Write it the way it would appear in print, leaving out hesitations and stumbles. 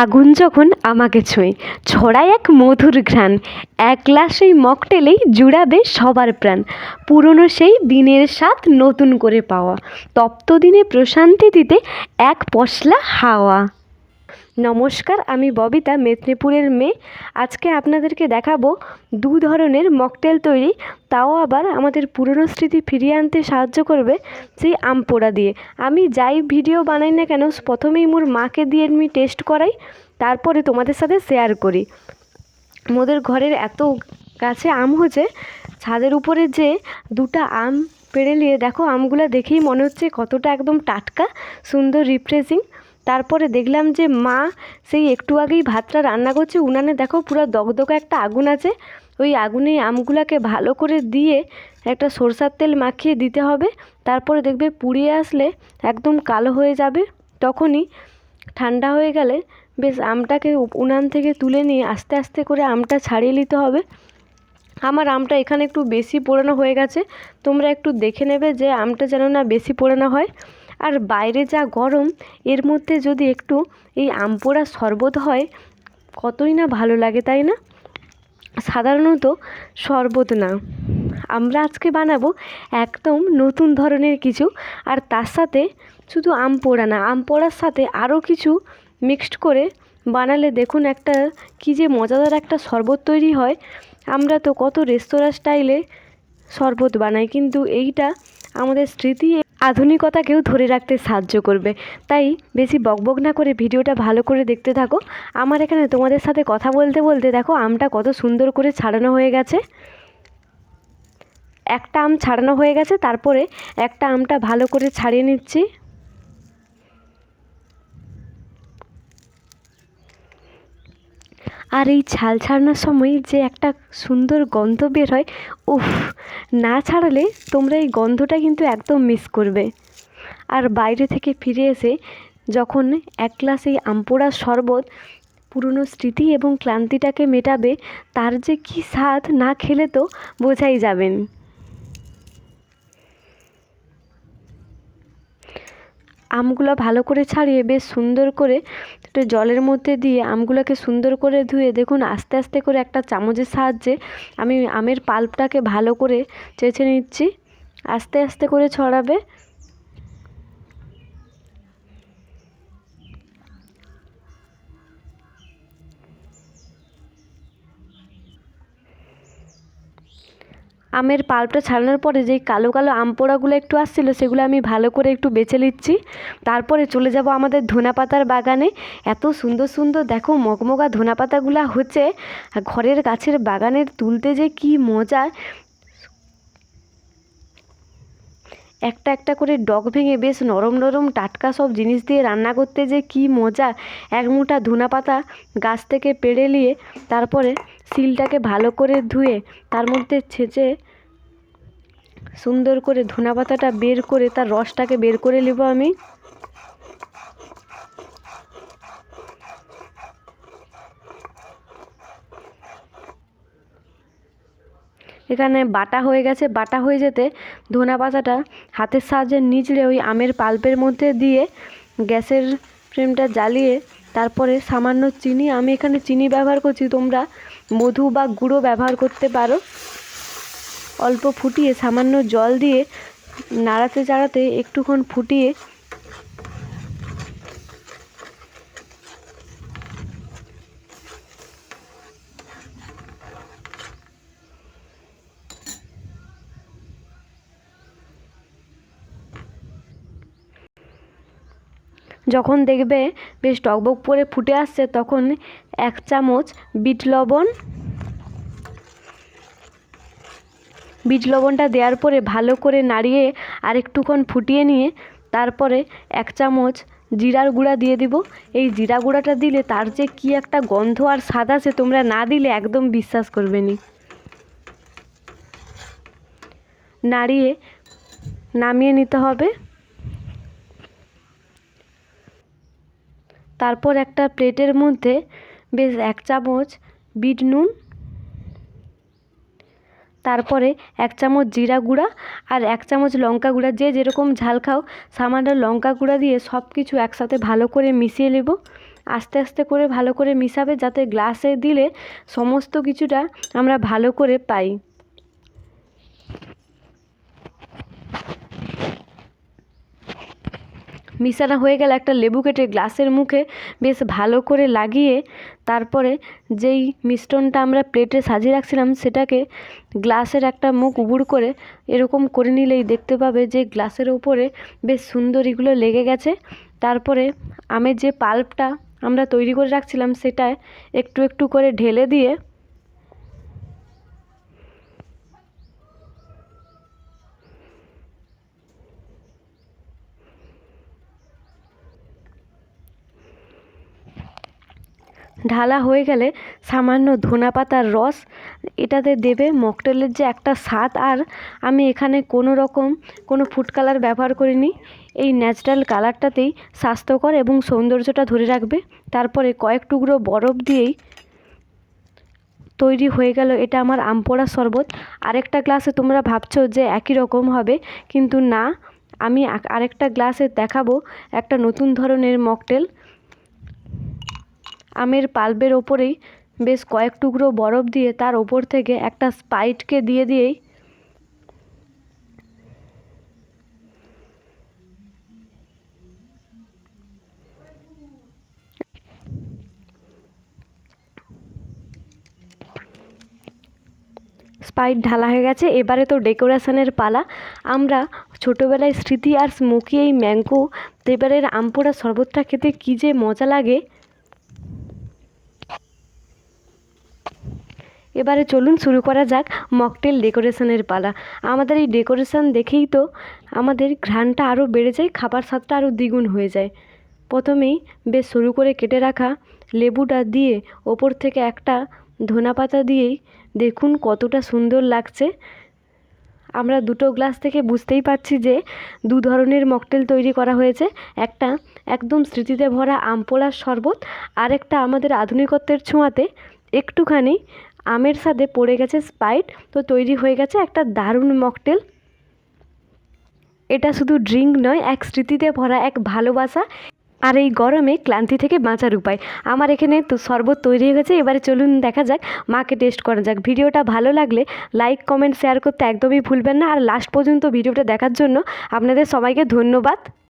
আগুন যখন আমাকে ছোঁয়, ছড়ায় এক মধুর ঘ্রাণ। এক গ্লাস এই মকটেলেই জুড়াবে সবার প্রাণ। পুরনো সেই দিনের স্বাদ নতুন করে পাওয়া, তপ্ত দিনে প্রশান্তি দিতে এক পশলা হাওয়া। নমস্কার, আমি ববিতা, মেদিনীপুরের মেয়ে। আজকে আপনাদেরকে দেখাবো দু ধরনের মকটেল তৈরি, তাও আবার আমাদের পুরনো স্মৃতি ফিরিয়ে আনতে সাহায্য করবে সেই আম পোড়া দিয়ে। আমি যাই ভিডিও বানাই না কেন, প্রথমেই মোর মাকে দিয়ে আমি টেস্ট করাই, তারপরে তোমাদের সাথে শেয়ার করি। মোদের ঘরের এত গাছে আম হচ্ছে, ছাদের উপরে যে দুটা আম পেড়ে নিয়ে দেখো, আমগুলো দেখেই মনে হচ্ছে কতটা একদম টাটকা, সুন্দর, রিফ্রেশিং। তারপরে দেখলাম যে মা সেই একটু আগেই ভাতটা রান্না করছে, উনানে দেখো পুরো দগদগে একটা আগুন আছে। ওই আগুনে আমগুলাকে ভালো করে দিয়ে একটা সরষার তেল মাখিয়ে দিতে হবে। তারপরে দেখবে পুড়িয়ে আসলে একদম কালো হয়ে যাবে। তখনই ঠান্ডা হয়ে গেলে বেশ আমটাকে উনান থেকে তুলে নিয়ে আস্তে আস্তে করে আমটা ছাড়িয়ে নিতে হবে। আমার আমটা এখানে একটু বেশি পোড়ানো হয়ে গেছে, তোমরা একটু দেখে নেবে যে আমটা যেন না বেশি পোড়ানো হয়। আর বাইরে যা গরম, এর মধ্যে যদি একটু এই আম পোড়া শরবত হয়, কতই না ভালো লাগে, তাই না? সাধারণত শরবত না, আমরা আজকে বানাবো একদম নতুন ধরনের কিছু। আর তার সাথে শুধু আম পোড়া না, আম পোড়ার সাথে আরও কিছু মিক্সড করে বানালে দেখুন একটা কী যে মজাদার একটা শরবত তৈরি হয়। আমরা তো কত রেস্তোরাঁ স্টাইলে শরবত বানাই, কিন্তু এইটা আমাদের স্মৃতি আধুনিকতাকেও ধরে রাখতে সাহায্য করবে। তাই বেশি বকবক না করে ভিডিওটা ভালো করে দেখতে থাকো। আমার এখানে তোমাদের সাথে কথা বলতে বলতে দেখো আমটা কত সুন্দর করে ছাড়ানো হয়ে গেছে। একটা আম ছাড়ানো হয়ে গেছে, তারপরে একটা আমটা ভালো করে ছাড়িয়ে নিচ্ছি। আর এই ছাল ছাড়ানোর সময় যে একটা সুন্দর গন্ধ বের হয়, উফ, না ছাড়ালে তোমরা এই গন্ধটা কিন্তু একদম মিস করবে। আর বাইরে থেকে ফিরে এসে যখন এক গ্লাস এই আম পোড়ার শরবত পুরনো স্মৃতি এবং ক্লান্তিটাকে মেটাবে, তার যে কী স্বাদ, না খেলে তো বোঝাই যাবেন। আমগুলো ভালো করে ছাড়িয়ে বেশ সুন্দর করে একটু জলের মধ্যে দিয়ে আমগুলোকে সুন্দর করে ধুয়ে দেখুন আস্তে আস্তে করে একটা চামচের সাহায্যে আমি আমের পাল্পটাকে ভালো করে চেঁচে নিচ্ছি। আস্তে আস্তে করে ছড়াবে। আমের পাল্পটা ছাড়ানোর পরে যেই কালো কালো আম পোড়াগুলো একটু আসছিলো, সেগুলো আমি ভালো করে একটু বেছে নিচ্ছি। তারপরে চলে যাব আমাদের ধনেপাতার বাগানে। এত সুন্দর সুন্দর দেখো মগমগা ধনেপাতাগুলো হচ্ছে, ঘরের গাছের বাগানের তুলতে যে কি মজা। একটা একটা করে ডগ ভেঙে বেশ নরম নরম টাটকা সব জিনিস দিয়ে রান্না করতে যে কি মজা। এক মুঠা ধনেপাতা গাছ থেকে পেড়ে নিয়ে তারপরে শিলটাকে ভালো করে ধুয়ে তার মধ্যে ছেঁচে সুন্দর করে ধনেপাতাটা বের করে তার রসটাকে বের করে নেব আমি। এখানে বাটা হয়ে গেছে, বাটা হয়ে যেতে ধনেপাতাটা হাতের সাহায্যে নিচড়ে ওই আমের পাল্পের মধ্যে দিয়ে গ্যাসের ফ্লেমটা জ্বালিয়ে তারপরে সামান্য চিনি, আমি এখানে চিনি ব্যবহার করছি, তোমরা মধু বা গুঁড়ো ব্যবহার করতে পারো। অল্প ফুটিয়ে সামান্য জল দিয়ে নাড়াতে চাড়াতে একটুক্ষণ ফুটিয়ে যখন দেখবে বেশ টকবক করে ফুটে আসছে, তখন এক চামচ বিট লবণ, বিট লবণটা দেওয়ার পরে ভালো করে নাড়িয়ে আর একটুক্ষণ ফুটিয়ে নিয়ে তারপরে এক চামচ জিরার গুঁড়া দিয়ে দিব। এই জিরা গুঁড়াটা দিলে তার যে কি একটা গন্ধ আর স্বাদ আছে, তোমরা না দিলে একদম বিশ্বাস করবে নি। নাড়িয়ে নামিয়ে নিতে হবে। তারপর একটা প্লেটের মধ্যে বেশ এক চামচ বিট নুন, তারপরে এক চামচ জিরা গুঁড়া আর এক চামচ লঙ্কা গুঁড়া, যে যেরকম ঝাল খাও সামান্য লঙ্কা গুঁড়া দিয়ে সব কিছু একসাথে ভালো করে মিশিয়ে নেব। আস্তে আস্তে করে ভালো করে মিশাবে, যাতে গ্লাসে দিলে সমস্ত কিছুটা আমরা ভালো করে পাই। মিশানো হয়ে গেলে একটা লেবু কেটে গ্লাসের মুখে বেশ ভালো করে লাগিয়ে তারপরে যেই মিশ্রণটা আমরা প্লেটে সাজিয়ে রাখছিলাম সেটাকে গ্লাসের একটা মুখ উবুড় করে এরকম করে নিলেই দেখতে পাবে যে গ্লাসের ওপরে বেশ সুন্দর এগুলো লেগে গেছে। তারপরে আমের যে পাল্পটা আমরা তৈরি করে রাখছিলাম সেটায় একটু একটু করে ঢেলে দিয়ে ঢালা হয়ে গেলে সামান্য ধনেপাতার রস এটাতে দেবে। মকটেলের যে একটা স্বাদ, আর আমি এখানে কোনো ফুড কালার ব্যবহার করিনি, এই ন্যাচারাল কালারটাতেই স্বাস্থ্যকর এবং সৌন্দর্যটা ধরে রাখবে। তারপরে কয়েক টুকরো বরফ দিয়েই তৈরি হয়ে গেল এটা আমার আম পোড়া শরবত। আরেকটা গ্লাসে তোমরা ভাবছো যে একই রকম হবে, কিন্তু না, আমি আরেকটা গ্লাসে দেখাবো একটা নতুন ধরনের মকটেল। আমের পাল্পের ওপরেই বেশ কয়েক টুকরো বরফ দিয়ে তার ওপর থেকে একটা স্প্রাইটকে দিয়েই স্প্রাইট ঢালা হয়ে গেছে। এবারে তো ডেকোরেশনের পালা। আমরা ছোটোবেলায় স্মৃতি আর স্মোকি এই ম্যাঙ্গো ফ্লেভারের আম পোড়া শরবতটা খেতে কী যে মজা লাগে। এবারে চলুন শুরু করা যাক মকটেল ডেকোরেশনের পালা। আমাদের এই ডেকোরেশন দেখেই তো আমাদের ঘ্রাণটা আরও বেড়ে যায়, খাবার স্বাদটা আরও দ্বিগুণ হয়ে যায়। প্রথমেই বেশ সরু করে কেটে রাখা লেবুটা দিয়ে ওপর থেকে একটা ধনেপাতা দিয়েই দেখুন কতটা সুন্দর লাগছে। আমরা দুটো গ্লাস থেকে বুঝতেই পারছি যে দু ধরনের মকটেল তৈরি করা হয়েছে। একটা একদম স্মৃতিতে ভরা আম পোড়ার শরবত, আর একটা আমাদের আধুনিকত্বের ছোঁয়াতে একটুখানি আমের সাথে পড়ে গেছে স্প্রাইট, তো তৈরি হয়ে গেছে একটা দারুণ মকটেল। এটা শুধু ড্রিঙ্ক নয়, এক স্মৃতিতে ভরা এক ভালোবাসা, আর এই গরমে ক্লান্তি থেকে বাঁচার উপায়। আমার এখানে তো শরবত তৈরি হয়ে গেছে। এবারে চলুন দেখা যাক, মাকে টেস্ট করা যাক। ভিডিওটা ভালো লাগলে লাইক কমেন্ট শেয়ার করতে একদমই ভুলবেন না। আর লাস্ট পর্যন্ত ভিডিওটা দেখার জন্য আপনাদের সবাইকে ধন্যবাদ।